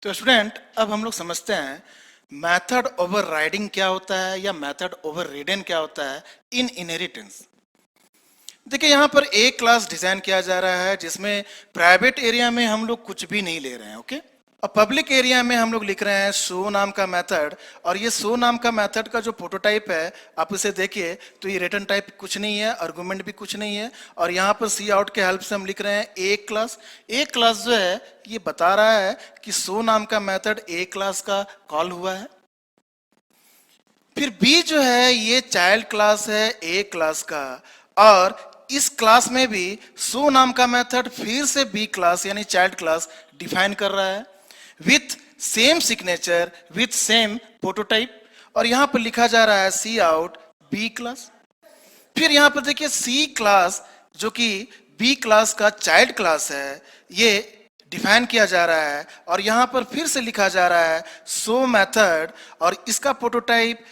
तो स्टूडेंट अब हम लोग समझते हैं मेथड ओवरराइडिंग क्या होता है या मेथड ओवररिडन क्या होता है इन इनहेरिटेंस। देखिए यहाँ पर एक क्लास डिजाइन किया जा रहा है जिसमें प्राइवेट एरिया में हम लोग कुछ भी नहीं ले रहे हैं, ओके। और पब्लिक एरिया में हम लोग लिख रहे हैं शो नाम का मेथड, और ये शो नाम का मेथड का जो प्रोटोटाइप है आप इसे देखिए तो ये रिटर्न टाइप कुछ नहीं है, आर्गुमेंट भी कुछ नहीं है, और यहाँ पर सी आउट के हेल्प से हम लिख रहे हैं एक क्लास। एक क्लास जो है ये बता रहा है कि शो नाम का मेथड एक क्लास का कॉल हुआ है। फिर बी जो है ये चाइल्ड क्लास है एक क्लास का, और इस क्लास में भी शो नाम का मेथड फिर से बी क्लास यानी चाइल्ड क्लास डिफाइन कर रहा है with same signature with same prototype, और यहां पर लिखा जा रहा है सी आउट बी क्लास। फिर यहां पर देखिए सी क्लास जो कि बी क्लास का चाइल्ड क्लास है ये डिफाइन किया जा रहा है, और यहां पर फिर से लिखा जा रहा है शो मेथड, और इसका प्रोटोटाइप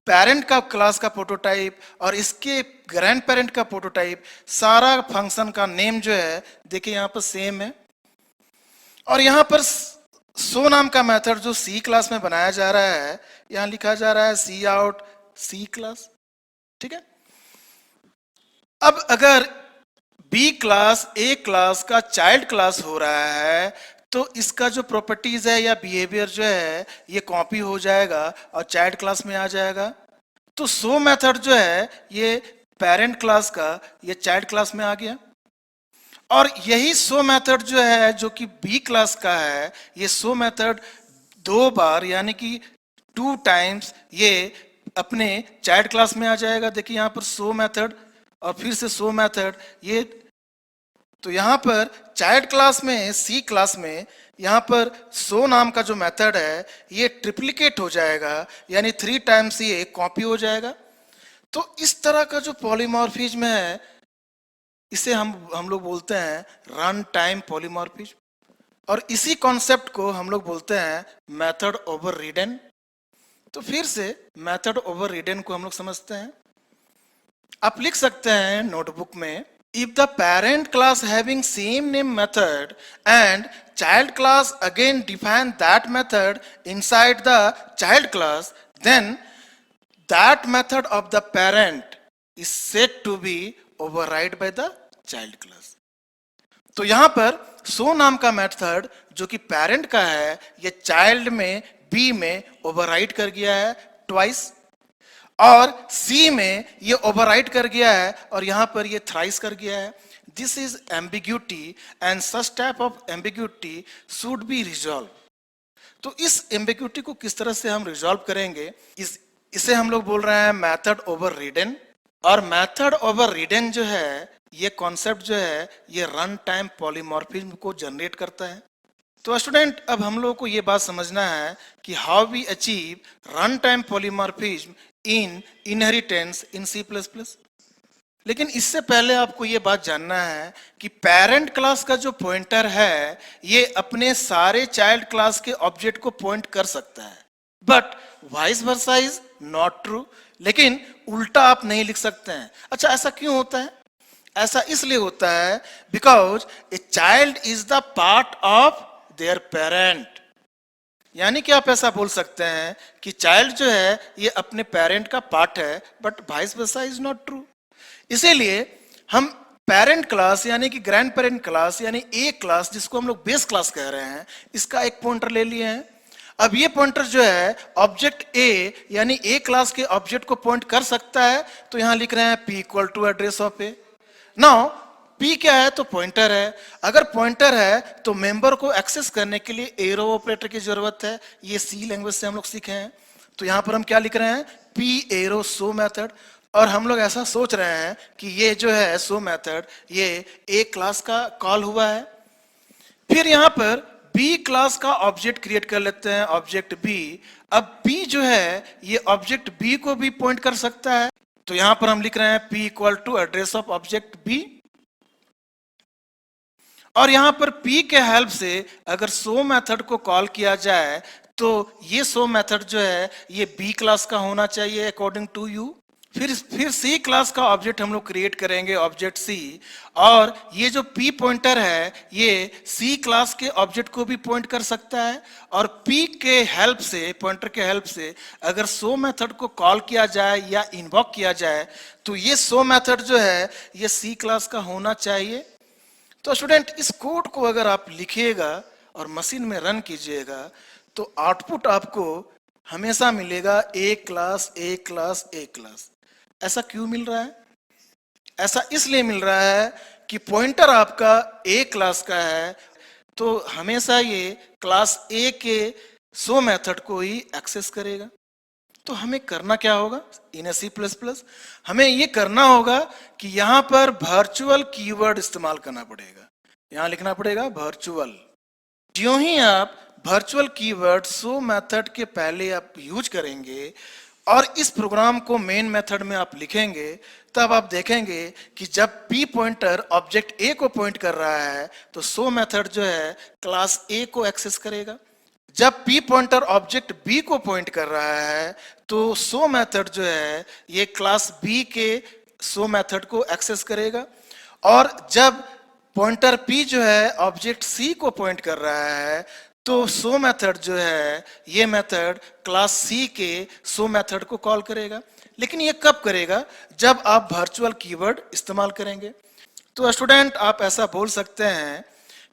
पेरेंट का क्लास का प्रोटोटाइप और इसके ग्रैंड पेरेंट का प्रोटोटाइप, सारा फंक्शन का नेम जो है देखिए यहां पर सेम है। और यहां पर शो नाम का मेथड जो सी क्लास में बनाया जा रहा है यहां लिखा जा रहा है सी आउट सी क्लास, ठीक है। अब अगर बी क्लास ए क्लास का चाइल्ड क्लास हो रहा है तो इसका जो प्रॉपर्टीज है या बिहेवियर जो है ये कॉपी हो जाएगा और चाइल्ड क्लास में आ जाएगा। तो शो मेथड जो है ये पेरेंट क्लास का ये चाइल्ड क्लास में आ गया, और यही शो मेथड जो है जो कि बी क्लास का है ये शो मेथड दो बार यानी कि 2 टाइम्स ये अपने चाइल्ड क्लास में आ जाएगा। देखिए यहाँ पर शो मेथड और फिर से शो मेथड ये, तो यहाँ पर चाइल्ड क्लास में सी क्लास में यहाँ पर शो नाम का जो मेथड है ये ट्रिप्लिकेट हो जाएगा यानी 3 टाइम्स ये कॉपी हो जाएगा। तो इस तरह का जो पॉलीमॉर्फिज्म है इसे हम लोग बोलते हैं रन टाइम पॉलीमॉर्फिज्म, और इसी कॉन्सेप्ट को हम लोग बोलते हैं मेथड ओवररिडन। तो फिर से मेथड ओवररिडन को हम लोग समझते हैं। आप लिख सकते हैं नोटबुक में, if the parent class having same name method and child class again define that method inside the child class, then that method of the parent is said to be override by the child class। तो यहां पर show नाम का method जो कि parent का है ये चाइल्ड में बी में ओवरराइड कर गया है ट्वाइस, और सी में ये ओवरराइड कर गया है और यहां पर ये थ्राइस कर गया है। This is ambiguity and such type of ambiguity should be resolve. तो इस एम्बिग्यूटी को किस तरह से हम रिजॉल्व करेंगे इसे हम लोग बोल रहे हैं मेथड ओवररिडन। और मेथड ओवररिडन जो है ये कॉन्सेप्ट जो है ये रन टाइम पॉलीमॉर्फिज्म को जनरेट करता है। तो स्टूडेंट अब हम लोगों को ये बात समझना है कि how we achieve run time polymorphism in inheritance in C plus plus. लेकिन इससे पहले आपको ये बात जानना है कि पेरेंट क्लास का जो पॉइंटर है ये अपने सारे चाइल्ड क्लास के ऑब्जेक्ट को पॉइंट कर सकता है, but vice versa is not true. लेकिन उल्टा आप नहीं लिख सकते हैं। अच्छा ऐसा क्यों होता है? ऐसा इसलिए होता है because a child is the part of their parent. यानी कि आप ऐसा बोल सकते हैं कि चाइल्ड जो है ये अपने पेरेंट का पार्ट है, but vice versa is not true. इसीलिए हम पेरेंट क्लास यानी कि ग्रैंड पेरेंट क्लास यानी ए क्लास जिसको हम लोग बेस क्लास कह रहे हैं इसका एक पॉइंटर ले लिए हैं। अब ये पॉइंटर जो है ऑब्जेक्ट ए यानी ए क्लास के ऑब्जेक्ट को पॉइंट कर सकता है, तो यहां लिख रहे हैं P equal to address of A. Now P क्या है? तो पॉइंटर है। अगर पॉइंटर है तो मेंबर को एक्सेस करने के लिए एरो ऑपरेटर की जरूरत है। ये सी लैंग्वेज से हम लोग सीखे हैं। तो यहां पर हम क्या लिख रहे हैं? P arrow show method. और हम लोग ऐसा सोच रहे हैं कि ये जो है शो मेथड ये ए क्लास का कॉल हुआ है। फिर यहां पर बी क्लास का ऑब्जेक्ट क्रिएट कर लेते हैं, ऑब्जेक्ट बी। अब बी जो है ये ऑब्जेक्ट बी को भी पॉइंट कर सकता है, तो यहां पर हम लिख रहे हैं P equal to address of object B. और यहां पर P के हेल्प से अगर शो मेथड को कॉल किया जाए तो ये शो मेथड जो है ये B क्लास का होना चाहिए अकॉर्डिंग टू यू। फिर सी क्लास का ऑब्जेक्ट हम लोग क्रिएट करेंगे, ऑब्जेक्ट सी। और ये जो पी पॉइंटर है ये सी क्लास के ऑब्जेक्ट को भी पॉइंट कर सकता है, और पी के हेल्प से, पॉइंटर के हेल्प से अगर सो मेथड को कॉल किया जाए या इन्वॉक किया जाए तो ये सो मेथड जो है ये सी क्लास का होना चाहिए। तो स्टूडेंट, इस कोड को अगर आप लिखिएगा और मशीन में रन कीजिएगा तो आउटपुट आपको हमेशा मिलेगा A class A class A class. ऐसा क्यों मिल रहा है? ऐसा इसलिए मिल रहा है कि पॉइंटर आपका ए क्लास का है, तो हमेशा ये क्लास ए के सो मेथड को ही एक्सेस करेगा। तो हमें करना क्या होगा इन सी प्लस प्लस? हमें ये करना होगा कि यहां पर वर्चुअल कीवर्ड इस्तेमाल करना पड़ेगा। यहां लिखना पड़ेगा वर्चुअल। ज्यों ही आप वर्चुअल कीवर्ड सो मेथड के पहले आप यूज करेंगे और इस प्रोग्राम को मेन मेथड में आप लिखेंगे, तब आप देखेंगे कि जब पी पॉइंटर ऑब्जेक्ट ए को पॉइंट कर रहा है तो सो मेथड जो है क्लास ए को एक्सेस करेगा। जब पी पॉइंटर ऑब्जेक्ट बी को पॉइंट कर रहा है तो सो मेथड जो है ये क्लास बी के सो मेथड को एक्सेस करेगा। और जब पॉइंटर पी जो है ऑब्जेक्ट सी को पॉइंट कर रहा है तो सो मेथड जो है ये मेथड क्लास सी के सो मेथड को कॉल करेगा। लेकिन ये कब करेगा? जब आप वर्चुअल कीवर्ड इस्तेमाल करेंगे। तो स्टूडेंट, आप ऐसा बोल सकते हैं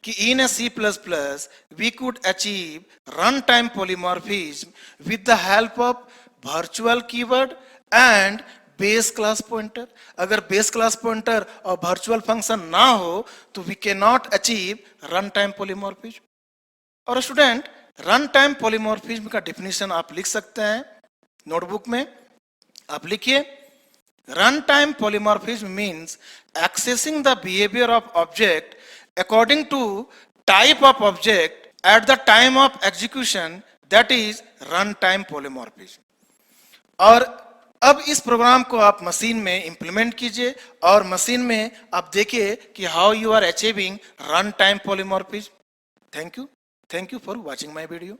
कि in C plus plus we could achieve run time polymorphism with the help of virtual keyword and base class pointer. अगर बेस क्लास पॉइंटर और वर्चुअल फंक्शन ना हो तो we can not achieve run time polymorphism. और student, run time polymorphism का definition आप लिख सकते हैं नोटबुक में। आप लिखिए, run time polymorphism means accessing the behaviour of object according to type of object at the time of execution, that is run time polymorphism. और अब इस प्रोग्राम को आप मशीन में इंप्लीमेंट कीजिए और मशीन में आप देखिए कि how you are achieving run time polymorphism. Thank you for watching my video.